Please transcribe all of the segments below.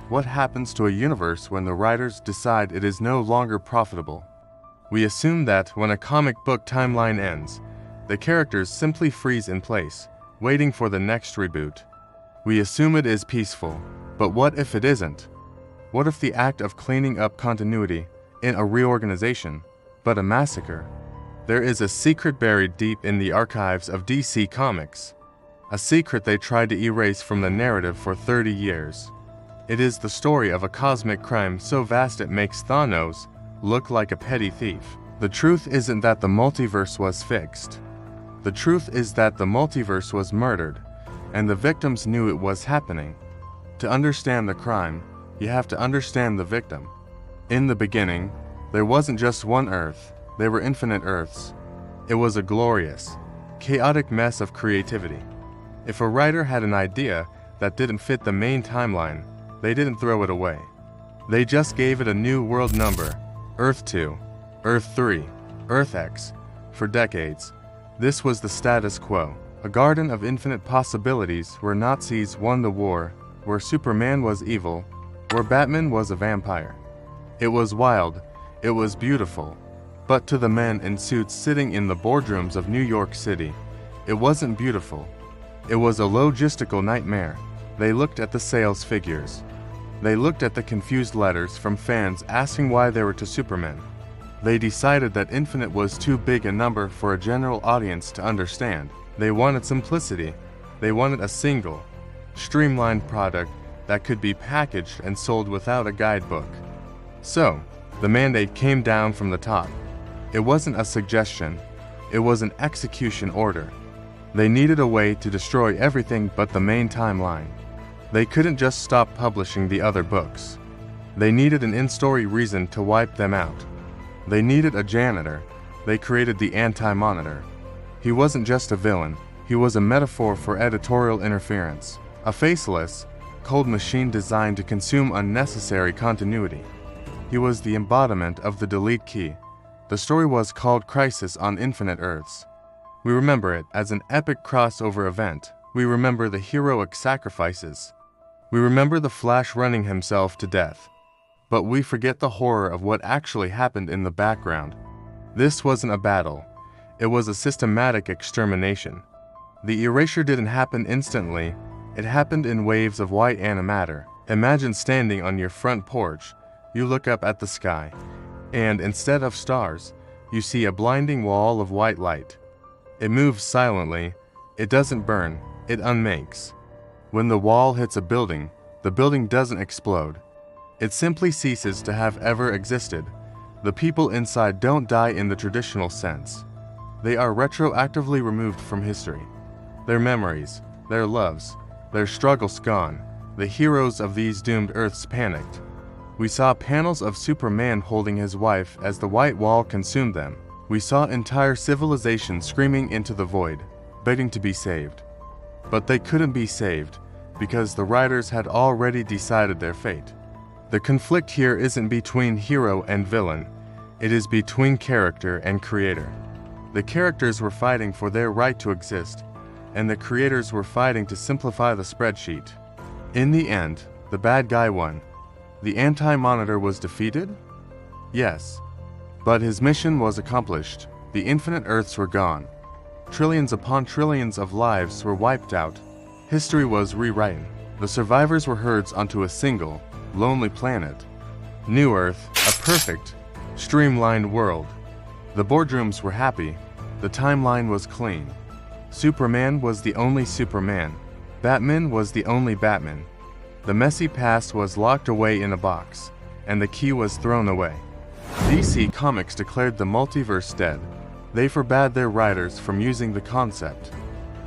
What happens to a universe when the writers decide it is no longer profitable? We assume that when a comic book timeline ends, the characters simply freeze in place, waiting for the next reboot. We assume it is peaceful, but what if it isn't? What if the act of cleaning up continuity in a reorganization, but a massacre? There is a secret buried deep in the archives of DC Comics, a secret they tried to erase from the narrative for 30 years. It is the story of a cosmic crime so vast it makes Thanos look like a petty thief. The truth isn't that the multiverse was fixed. The truth is that the multiverse was murdered, and the victims knew it was happening. To understand the crime, you have to understand the victim. In the beginning, there wasn't just one Earth, there were infinite Earths. It was a glorious, chaotic mess of creativity. If a writer had an idea that didn't fit the main timeline, they didn't throw it away. They just gave it a new world number, Earth 2, Earth 3, Earth X. For decades, this was the status quo, a garden of infinite possibilities where Nazis won the war, where Superman was evil, where Batman was a vampire. It was wild, it was beautiful, but to the men in suits sitting in the boardrooms of New York City, it wasn't beautiful. It was a logistical nightmare. They looked at the sales figures. They looked at the confused letters from fans asking why they were to Superman. They decided that infinite was too big a number for a general audience to understand. They wanted simplicity. They wanted a single, streamlined product that could be packaged and sold without a guidebook. So, the mandate came down from the top. It wasn't a suggestion. It was an execution order. They needed a way to destroy everything but the main timeline. They couldn't just stop publishing the other books. They needed an in-story reason to wipe them out. They needed a janitor. They created the anti-monitor. He wasn't just a villain. He was a metaphor for editorial interference. A faceless, cold machine designed to consume unnecessary continuity. He was the embodiment of the delete key. The story was called Crisis on Infinite Earths. We remember it as an epic crossover event. We remember the heroic sacrifices. We remember the Flash running himself to death. But we forget the horror of what actually happened in the background. This wasn't a battle. It was a systematic extermination. The erasure didn't happen instantly. It happened in waves of white antimatter. Imagine standing on your front porch. You look up at the sky, and instead of stars, you see a blinding wall of white light. It moves silently. It doesn't burn. It unmakes. When the wall hits a building, the building doesn't explode. It simply ceases to have ever existed. The people inside don't die in the traditional sense. They are retroactively removed from history. Their memories, their loves, their struggles gone. The heroes of these doomed Earths panicked. We saw panels of Superman holding his wife as the white wall consumed them. We saw entire civilizations screaming into the void, begging to be saved. But they couldn't be saved, because the writers had already decided their fate. The conflict here isn't between hero and villain, it is between character and creator. The characters were fighting for their right to exist, and the creators were fighting to simplify the spreadsheet. In the end, the bad guy won. The anti-monitor was defeated? Yes. But his mission was accomplished. The infinite Earths were gone. Trillions upon trillions of lives were wiped out. History was rewritten. The survivors were herds onto a single, lonely planet. New Earth, a perfect, streamlined world. The boardrooms were happy. The timeline was clean. Superman was the only Superman. Batman was the only Batman. The messy past was locked away in a box, and the key was thrown away. DC Comics declared the multiverse dead. They forbade their writers from using the concept.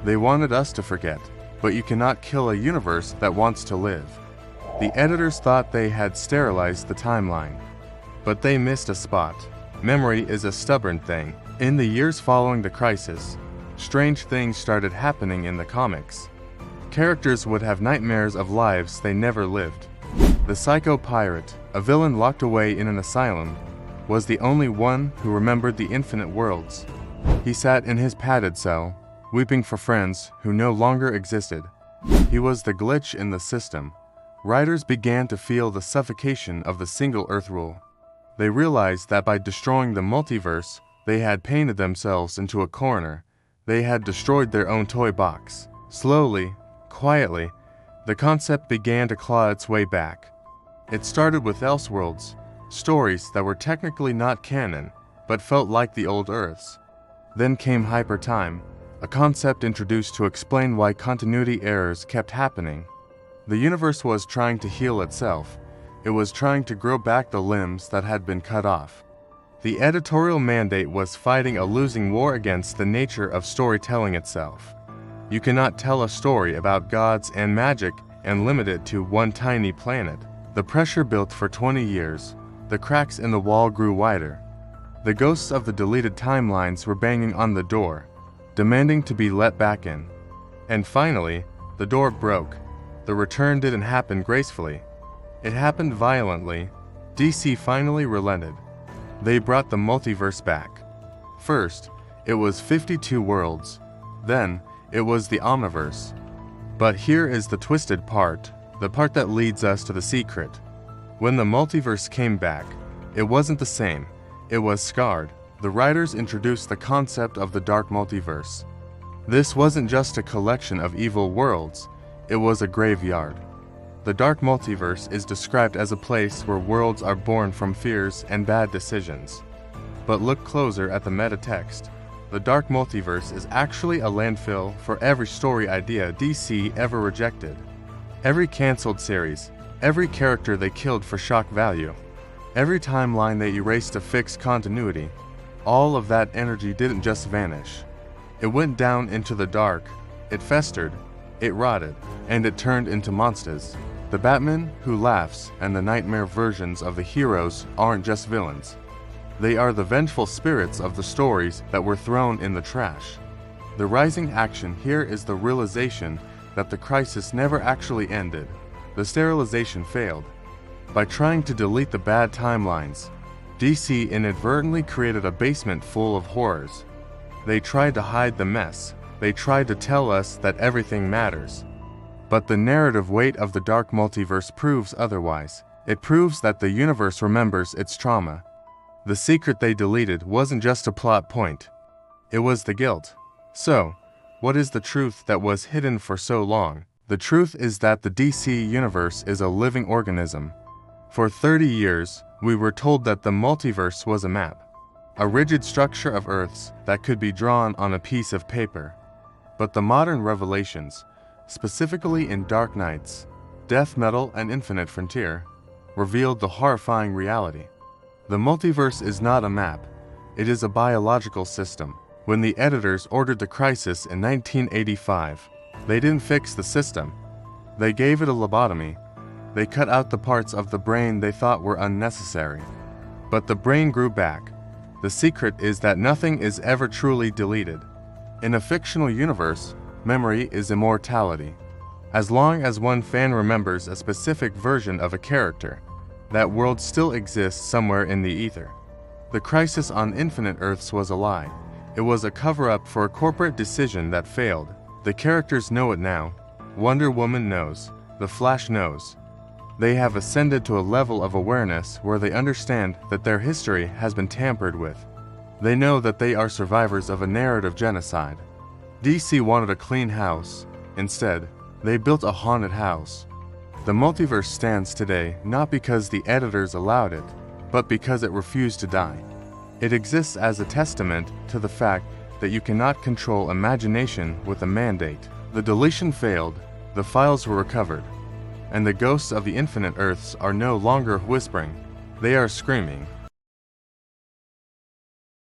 They wanted us to forget, but you cannot kill a universe that wants to live. The editors thought they had sterilized the timeline, but they missed a spot. Memory is a stubborn thing. In the years following the crisis, strange things started happening in the comics. Characters would have nightmares of lives they never lived. The psycho pirate, a villain locked away in an asylum, was the only one who remembered the infinite worlds. He sat in his padded cell, weeping for friends who no longer existed. He was the glitch in the system, Writers began to feel the suffocation of the single Earth rule. They realized that by destroying the multiverse, they had painted themselves into a corner. They had destroyed their own toy box. Slowly, quietly, the concept began to claw its way back. It started with Elseworlds, stories that were technically not canon, but felt like the old Earths. Then came Hypertime, a concept introduced to explain why continuity errors kept happening. The universe was trying to heal itself. It was trying to grow back the limbs that had been cut off. The editorial mandate was fighting a losing war against the nature of storytelling itself. You cannot tell a story about gods and magic and limit it to one tiny planet. The pressure built for 20 years. The cracks in the wall grew wider. The ghosts of the deleted timelines were banging on the door, demanding to be let back in. And finally, the door broke. The return didn't happen gracefully. It happened violently. DC finally relented. They brought the multiverse back. First, it was 52 worlds. Then, it was the Omniverse. But here is the twisted part, the part that leads us to the secret. When the multiverse came back, it wasn't the same. It was scarred. The writers introduced the concept of the Dark Multiverse. This wasn't just a collection of evil worlds, it was a graveyard. The Dark Multiverse is described as a place where worlds are born from fears and bad decisions. But look closer at the meta text. The Dark Multiverse is actually a landfill for every story idea DC ever rejected. Every cancelled series, every character they killed for shock value, every timeline they erased to fix continuity, all of that energy didn't just vanish. It went down into the dark, it festered, it rotted, and it turned into monsters. The Batman who laughs and the nightmare versions of the heroes aren't just villains. They are the vengeful spirits of the stories that were thrown in the trash. The rising action here is the realization that the crisis never actually ended. The sterilization failed. By trying to delete the bad timelines, DC inadvertently created a basement full of horrors. They tried to hide the mess. They tried to tell us that everything matters. But the narrative weight of the Dark Multiverse proves otherwise. It proves that the universe remembers its trauma. The secret they deleted wasn't just a plot point. It was the guilt. So, what is the truth that was hidden for so long? The truth is that the DC universe is a living organism. For 30 years, we were told that the multiverse was a map, a rigid structure of Earths that could be drawn on a piece of paper. But the modern revelations, specifically in Dark Knights, Death Metal, and Infinite Frontier, revealed the horrifying reality. The multiverse is not a map, it is a biological system. When the editors ordered the Crisis in 1985, they didn't fix the system. They gave it a lobotomy. They cut out the parts of the brain they thought were unnecessary. But the brain grew back. The secret is that nothing is ever truly deleted. In a fictional universe, memory is immortality. As long as one fan remembers a specific version of a character, that world still exists somewhere in the ether. The Crisis on Infinite Earths was a lie. It was a cover-up for a corporate decision that failed. The characters know it now. Wonder Woman knows. The Flash knows. They have ascended to a level of awareness where they understand that their history has been tampered with. They know that they are survivors of a narrative genocide. DC wanted a clean house. Instead, they built a haunted house. The multiverse stands today not because the editors allowed it, but because it refused to die. It exists as a testament to the fact that you cannot control imagination with a mandate. The deletion failed, the files were recovered, and the ghosts of the Infinite Earths are no longer whispering, they are screaming.